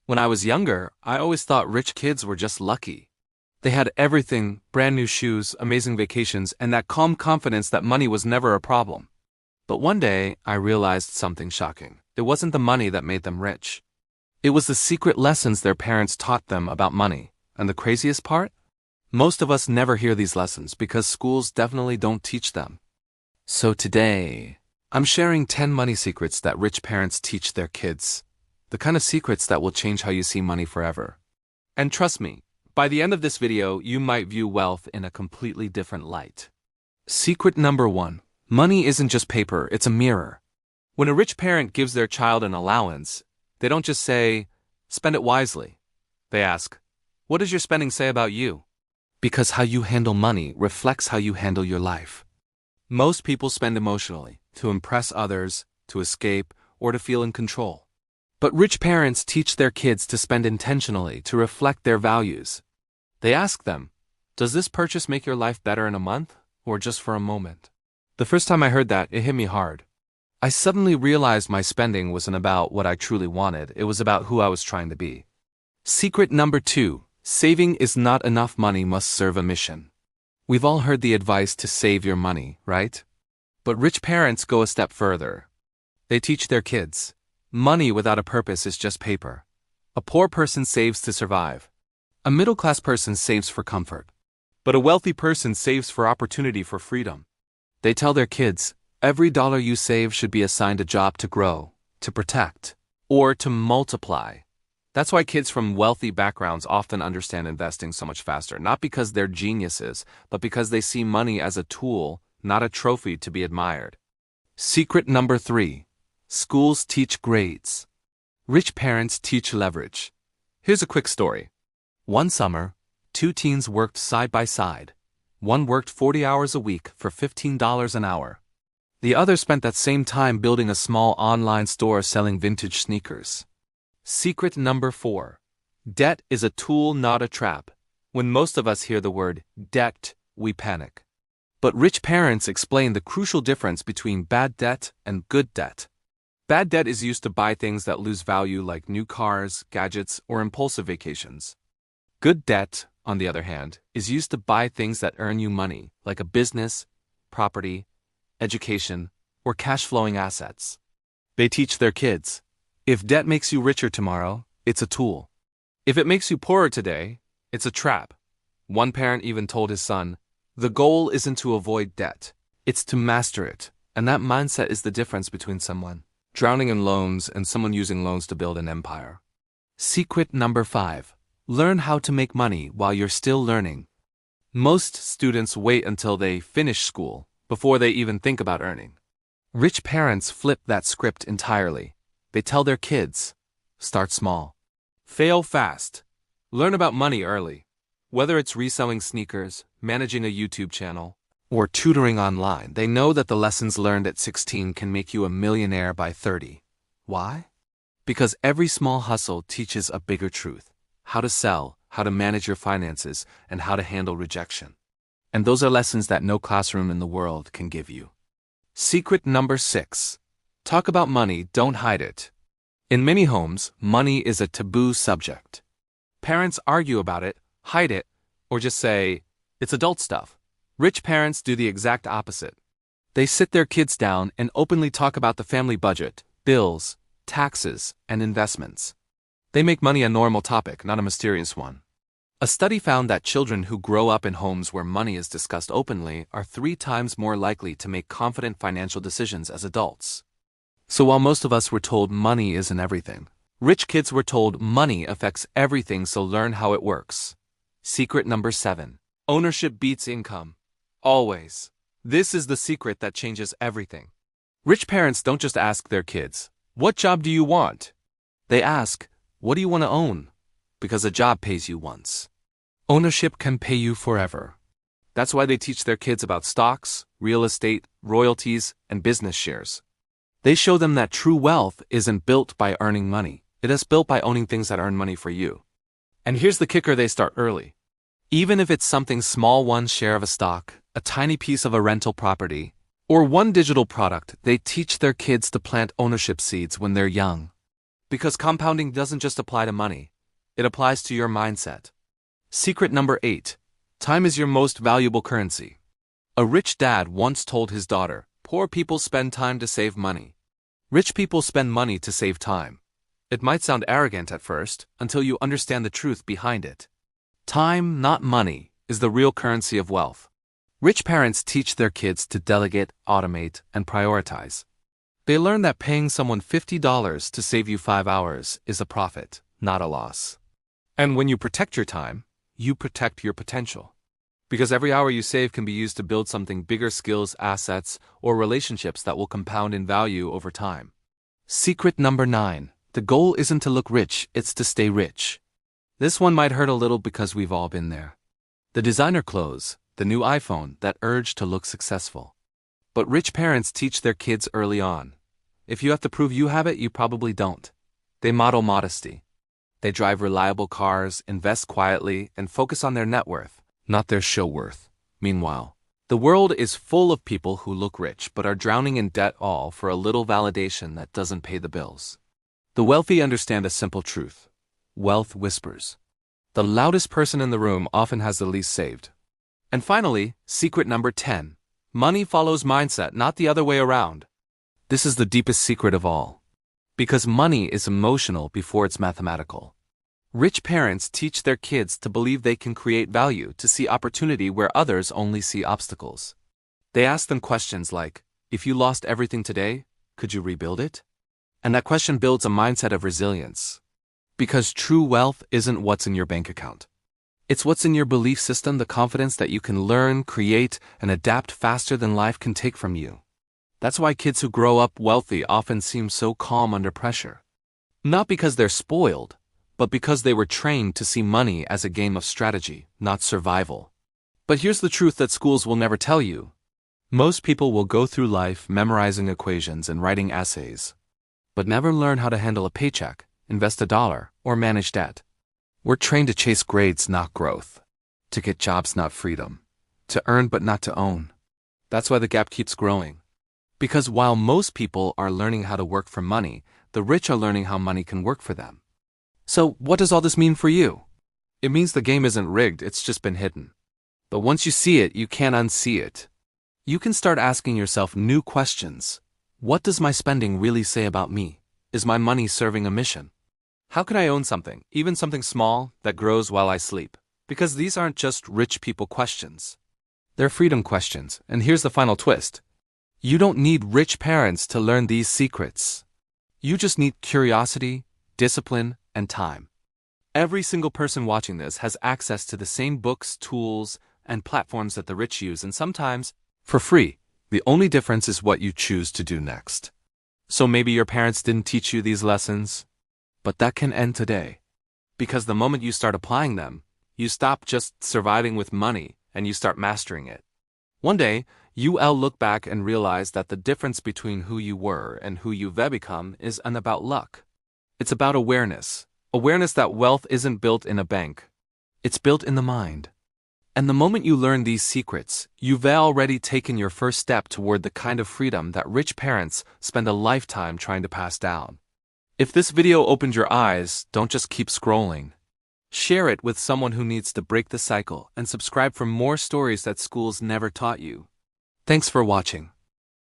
When I was younger, I always thought rich kids were just lucky. They had everything, brand new shoes, amazing vacations, and that calm confidence that money was never a problem. But one day, I realized something shocking. It wasn't the money that made them rich. It was the secret lessons their parents taught them about money. And the craziest part? Most of us never hear these lessons because schools definitely don't teach them. So today, I'm sharing 10 money secrets that rich parents teach their kids. The kind of secrets that will change how you see money forever. And trust me, by the end of this video, you might view wealth in a completely different light. Secret number 1. Money isn't just paper, it's a mirror. When a rich parent gives their child an allowance, they don't just say, spend it wisely. They ask, what does your spending say about you? Because how you handle money reflects how you handle your life. Most people spend emotionally, to impress others, to escape, or to feel in control. But rich parents teach their kids to spend intentionally to reflect their values. They ask them, does this purchase make your life better in a month, or just for a moment? The first time I heard that, it hit me hard. I suddenly realized my spending wasn't about what I truly wanted, it was about who I was trying to be. Secret number 2. Saving is not enough. Money must serve a mission. We've all heard the advice to save your money, right? But rich parents go a step further. They teach their kids, money without a purpose is just paper. A poor person saves to survive. A middle-class person saves for comfort. But a wealthy person saves for opportunity, for freedom. They tell their kids, every dollar you save should be assigned a job to grow, to protect, or to multiply. That's why kids from wealthy backgrounds often understand investing so much faster, not because they're geniuses, but because they see money as a tool, not a trophy to be admired. Secret number 3. Schools teach grades. Rich parents teach leverage. Here's a quick story. One summer, 2 teens worked side by side. One worked 40 hours a week for $15 an hour. The other spent that same time building a small online store selling vintage sneakers. Secret number 4. Debt is a tool, not a trap. When most of us hear the word debt, we panic. But rich parents explain the crucial difference between bad debt and good debt. Bad debt is used to buy things that lose value, like new cars, gadgets, or impulsive vacations. Good debt, on the other hand, is used to buy things that earn you money, like a business, property, education, or cash-flowing assets. They teach their kids, if debt makes you richer tomorrow, it's a tool. If it makes you poorer today, it's a trap. One parent even told his son, the goal isn't to avoid debt, it's to master it. And that mindset is the difference between someone drowning in loans and someone using loans to build an empire. Secret number 5. Learn how to make money while you're still learning. Most students wait until they finish school before they even think about earning. Rich parents flip that script entirely. They tell their kids, start small. Fail fast. Learn about money early. Whether it's reselling sneakers, managing a YouTube channel, or tutoring online, they know that the lessons learned at 16 can make you a millionaire by 30. Why? Because every small hustle teaches a bigger truth. How to sell, how to manage your finances, and how to handle rejection. And those are lessons that no classroom in the world can give you. Secret number 6. Talk about money, don't hide it. In many homes, money is a taboo subject. Parents argue about it, hide it, or just say, it's adult stuff. Rich parents do the exact opposite. They sit their kids down and openly talk about the family budget, bills, taxes, and investments. They make money a normal topic, not a mysterious one. A study found that children who grow up in homes where money is discussed openly are 3 times more likely to make confident financial decisions as adults. So while most of us were told money isn't everything, rich kids were told money affects everything, so learn how it works. Secret number 7. Ownership beats income. Always. This is the secret that changes everything. Rich parents don't just ask their kids, what job do you want? They ask, what do you want to own? Because a job pays you once. Ownership can pay you forever. That's why they teach their kids about stocks, real estate, royalties, and business shares. They show them that true wealth isn't built by earning money. It is built by owning things that earn money for you. And here's the kicker, they start early. Even if it's something small, one share of a stock, a tiny piece of a rental property, or one digital product, they teach their kids to plant ownership seeds when they're young. Because compounding doesn't just apply to money, it applies to your mindset. Secret number 8. Time is your most valuable currency. A rich dad once told his daughter, "Poor people spend time to save money. Rich people spend money to save time." It might sound arrogant at first, until you understand the truth behind it. Time, not money, is the real currency of wealth. Rich parents teach their kids to delegate, automate, and prioritize. They learn that paying someone $50 to save you 5 hours is a profit, not a loss. And when you protect your time, you protect your potential. Because every hour you save can be used to build something bigger: skills, assets, or relationships that will compound in value over time. Secret number 9. The goal isn't to look rich, it's to stay rich. This one might hurt a little because we've all been there. The designer clothes, the new iPhone, that urge to look successful. But rich parents teach their kids early on. If you have to prove you have it, you probably don't. They model modesty. They drive reliable cars, invest quietly, and focus on their net worth, not their show worth. Meanwhile, the world is full of people who look rich but are drowning in debt, all for a little validation that doesn't pay the bills. The wealthy understand a simple truth. Wealth whispers. The loudest person in the room often has the least saved. And finally, secret number 10. Money follows mindset, not the other way around. This is the deepest secret of all. Because money is emotional before it's mathematical. Rich parents teach their kids to believe they can create value, to see opportunity where others only see obstacles. They ask them questions like, if you lost everything today, could you rebuild it? And that question builds a mindset of resilience. Because true wealth isn't what's in your bank account. It's what's in your belief system, the confidence that you can learn, create, and adapt faster than life can take from you. That's why kids who grow up wealthy often seem so calm under pressure. Not because they're spoiled, but because they were trained to see money as a game of strategy, not survival. But here's the truth that schools will never tell you. Most people will go through life memorizing equations and writing essays, but never learn how to handle a paycheck, invest a dollar, or manage debt. We're trained to chase grades, not growth. To get jobs, not freedom. To earn, but not to own. That's why the gap keeps growing. Because while most people are learning how to work for money, the rich are learning how money can work for them. So, what does all this mean for you? It means the game isn't rigged, it's just been hidden. But once you see it, you can't unsee it. You can start asking yourself new questions. What does my spending really say about me? Is my money serving a mission? How can I own something, even something small, that grows while I sleep? Because these aren't just rich people questions. They're freedom questions, and here's the final twist. You don't need rich parents to learn these secrets. You just need curiosity, discipline, and time. Every single person watching this has access to the same books, tools, and platforms that the rich use, and sometimes for free. The only difference is what you choose to do next. So maybe your parents didn't teach you these lessons, but that can end today. Because the moment you start applying them, you stop just surviving with money and you start mastering it. One day, you'll look back and realize that the difference between who you were and who you've become isn't about luck. It's about awareness. Awareness that wealth isn't built in a bank. It's built in the mind. And the moment you learn these secrets, you've already taken your first step toward the kind of freedom that rich parents spend a lifetime trying to pass down. If this video opened your eyes, don't just keep scrolling. Share it with someone who needs to break the cycle, and subscribe for more stories that schools never taught you. Thanks for watching.